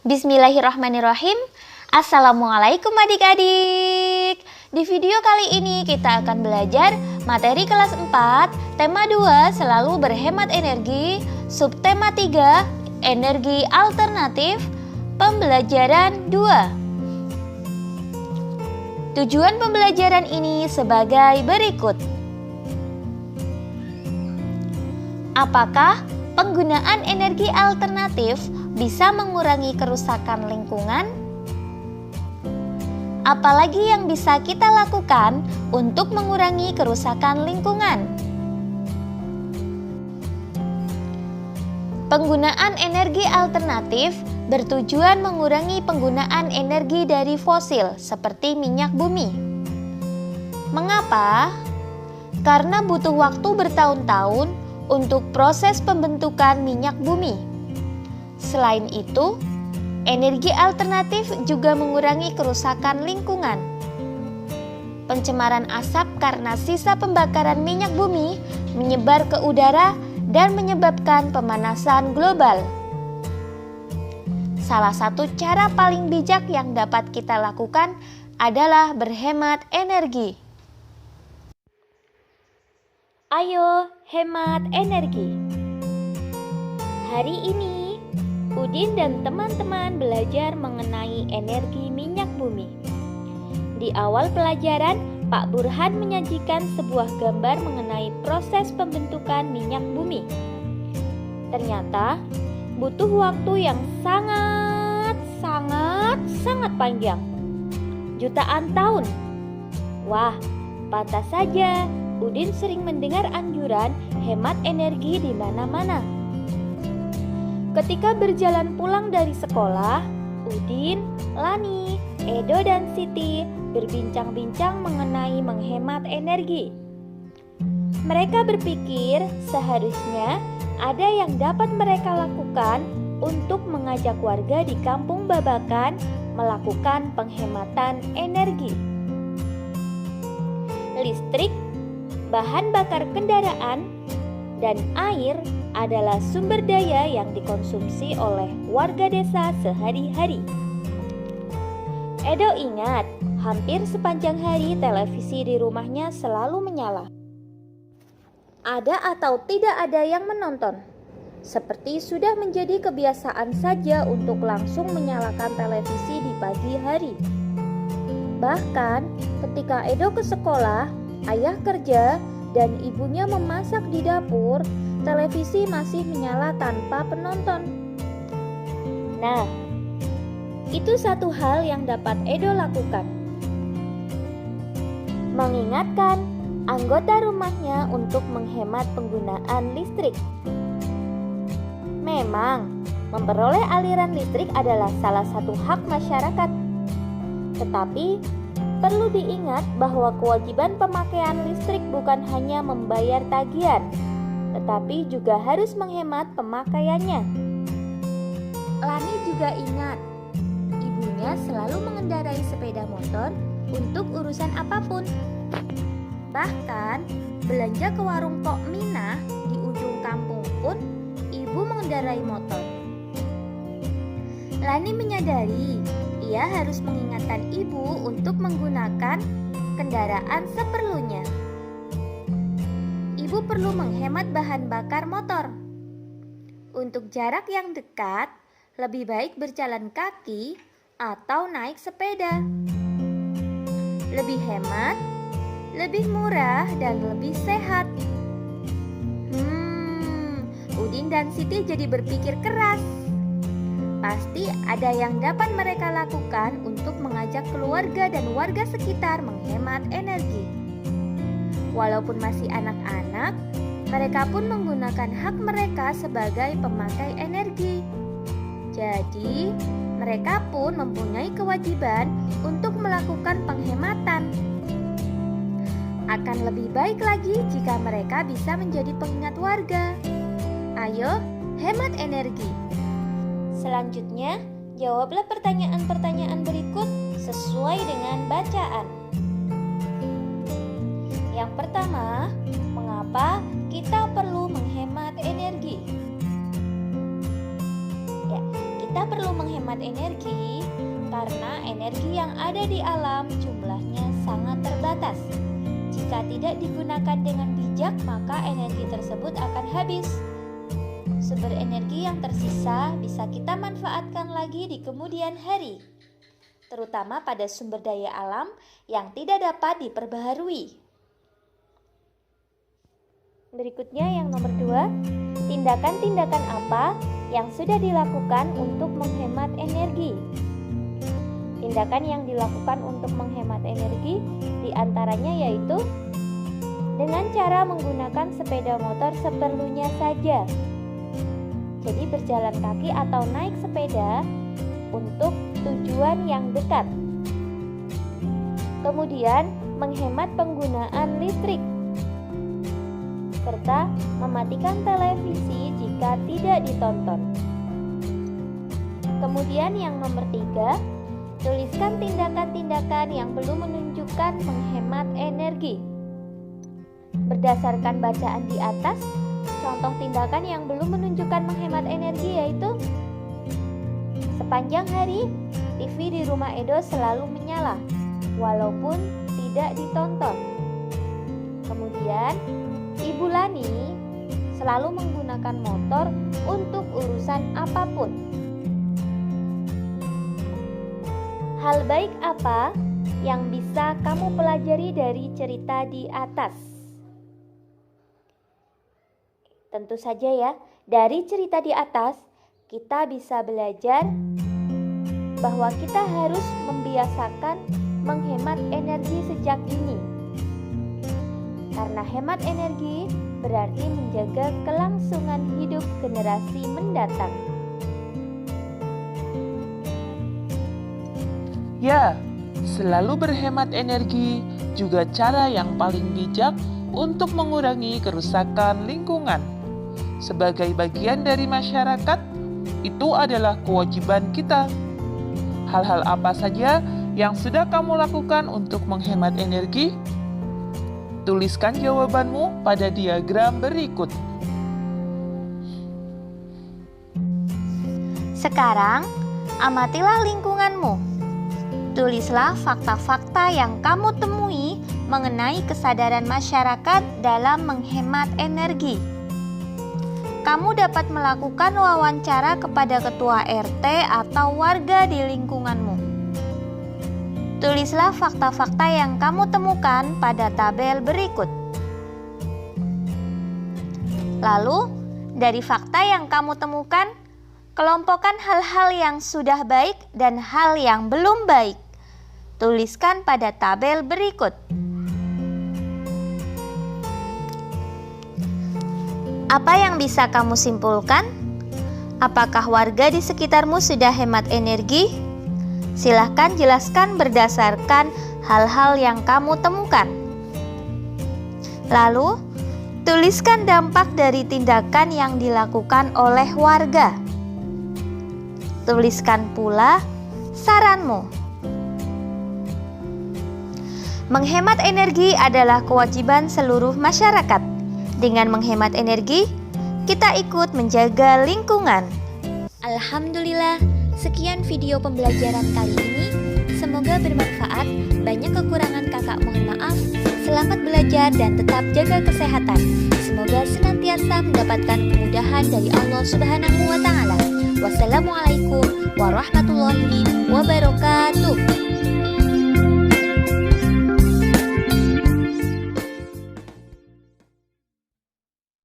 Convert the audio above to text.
Bismillahirrahmanirrahim. Assalamualaikum adik-adik. Di video kali ini kita akan belajar materi kelas 4, tema 2 selalu berhemat energi, subtema 3 energi alternatif, pembelajaran 2. Tujuan pembelajaran ini sebagai berikut. Apakah penggunaan energi alternatif bisa mengurangi kerusakan lingkungan? Apalagi yang bisa kita lakukan untuk mengurangi kerusakan lingkungan? Penggunaan energi alternatif bertujuan mengurangi penggunaan energi dari fosil seperti minyak bumi. Mengapa? Karena butuh waktu bertahun-tahun untuk proses pembentukan minyak bumi. Selain itu, energi alternatif juga mengurangi kerusakan lingkungan. Pencemaran asap karena sisa pembakaran minyak bumi menyebar ke udara dan menyebabkan pemanasan global. Salah satu cara paling bijak yang dapat kita lakukan adalah berhemat energi. Ayo, hemat energi. Hari ini Udin dan teman-teman belajar mengenai energi minyak bumi. Di awal pelajaran, Pak Burhan menyajikan sebuah gambar mengenai proses pembentukan minyak bumi. Ternyata butuh waktu yang sangat panjang. Jutaan tahun. Wah, pantas saja Udin sering mendengar anjuran hemat energi di mana-mana. Ketika berjalan pulang dari sekolah, Udin, Lani, Edo, dan Siti berbincang-bincang mengenai menghemat energi. Mereka berpikir seharusnya ada yang dapat mereka lakukan untuk mengajak warga di Kampung Babakan melakukan penghematan energi. Listrik, bahan bakar kendaraan, dan air adalah sumber daya yang dikonsumsi oleh warga desa sehari-hari. Edo ingat, hampir sepanjang hari televisi di rumahnya selalu menyala. Ada atau tidak ada yang menonton, seperti sudah menjadi kebiasaan saja untuk langsung menyalakan televisi di pagi hari. Bahkan ketika Edo ke sekolah, ayah kerja, dan ibunya memasak di dapur, televisi masih menyala tanpa penonton. Nah, itu satu hal yang dapat Edo lakukan. Mengingatkan anggota rumahnya untuk menghemat penggunaan listrik. Memang, memperoleh aliran listrik adalah salah satu hak masyarakat. Tetapi, perlu diingat bahwa kewajiban pemakaian listrik bukan hanya membayar tagihan, tetapi juga harus menghemat pemakaiannya. Lani juga ingat, ibunya selalu mengendarai sepeda motor untuk urusan apapun. Bahkan, belanja ke warung Pok Minah di ujung kampung pun ibu mengendarai motor. Lani menyadari ia harus mengingatkan ibu untuk menggunakan kendaraan seperlunya. Ibu perlu menghemat bahan bakar motor. Untuk jarak yang dekat, lebih baik berjalan kaki atau naik sepeda. Lebih hemat, lebih murah, dan lebih sehat. Udin dan Siti jadi berpikir keras. Pasti ada yang dapat mereka lakukan untuk mengajak keluarga dan warga sekitar menghemat energi. Walaupun masih anak-anak, mereka pun menggunakan hak mereka sebagai pemakai energi. Jadi, mereka pun mempunyai kewajiban untuk melakukan penghematan. Akan lebih baik lagi jika mereka bisa menjadi pengingat warga. Ayo, hemat energi. Selanjutnya, jawablah pertanyaan-pertanyaan berikut sesuai dengan bacaan. Yang pertama, mengapa kita perlu menghemat energi? Ya, kita kita perlu menghemat energi karena energi yang ada di alam jumlahnya sangat terbatas. Jika tidak digunakan dengan bijak, maka energi tersebut akan habis. Sumber energi yang tersisa bisa kita manfaatkan lagi di kemudian hari, terutama pada sumber daya alam yang tidak dapat diperbaharui. Berikutnya yang nomor 2, tindakan-tindakan apa yang sudah dilakukan untuk menghemat energi? Tindakan yang dilakukan untuk menghemat energi diantaranya yaitu dengan cara menggunakan sepeda motor seperlunya saja. Jadi berjalan kaki atau naik sepeda untuk tujuan yang dekat. Kemudian menghemat penggunaan listrik, serta mematikan televisi jika tidak ditonton. Kemudian yang nomor 3, tuliskan tindakan-tindakan yang belum menunjukkan menghemat energi. Berdasarkan bacaan di atas, contoh tindakan yang belum menunjukkan menghemat energi yaitu sepanjang hari TV di rumah Edo selalu menyala walaupun tidak ditonton. Kemudian Ibu Lani selalu menggunakan motor untuk urusan apapun. Hal baik apa yang bisa kamu pelajari dari cerita di atas? Tentu saja ya, dari cerita di atas kita bisa belajar bahwa kita harus membiasakan menghemat energi sejak dini. Karena hemat energi berarti menjaga kelangsungan hidup generasi mendatang. Ya, selalu berhemat energi juga cara yang paling bijak untuk mengurangi kerusakan lingkungan. Sebagai bagian dari masyarakat, itu adalah kewajiban kita. Hal-hal apa saja yang sudah kamu lakukan untuk menghemat energi? Tuliskan jawabanmu pada diagram berikut. Sekarang, amatilah lingkunganmu. Tulislah fakta-fakta yang kamu temui mengenai kesadaran masyarakat dalam menghemat energi. Kamu dapat melakukan wawancara kepada ketua RT atau warga di lingkunganmu. Tulislah fakta-fakta yang kamu temukan pada tabel berikut. Lalu, dari fakta yang kamu temukan, kelompokkan hal-hal yang sudah baik dan hal yang belum baik. Tuliskan pada tabel berikut. Apa yang bisa kamu simpulkan? Apakah warga di sekitarmu sudah hemat energi? Silahkan jelaskan berdasarkan hal-hal yang kamu temukan. Lalu, tuliskan dampak dari tindakan yang dilakukan oleh warga. Tuliskan pula saranmu. Menghemat energi adalah kewajiban seluruh masyarakat. Dengan menghemat energi, kita ikut menjaga lingkungan. Alhamdulillah, sekian video pembelajaran kali ini. Semoga bermanfaat. Banyak kekurangan kakak mohon maaf. Selamat belajar dan tetap jaga kesehatan. Semoga senantiasa mendapatkan kemudahan dari Allah Subhanahu wa Ta'ala. Wassalamualaikum warahmatullahi wabarakatuh.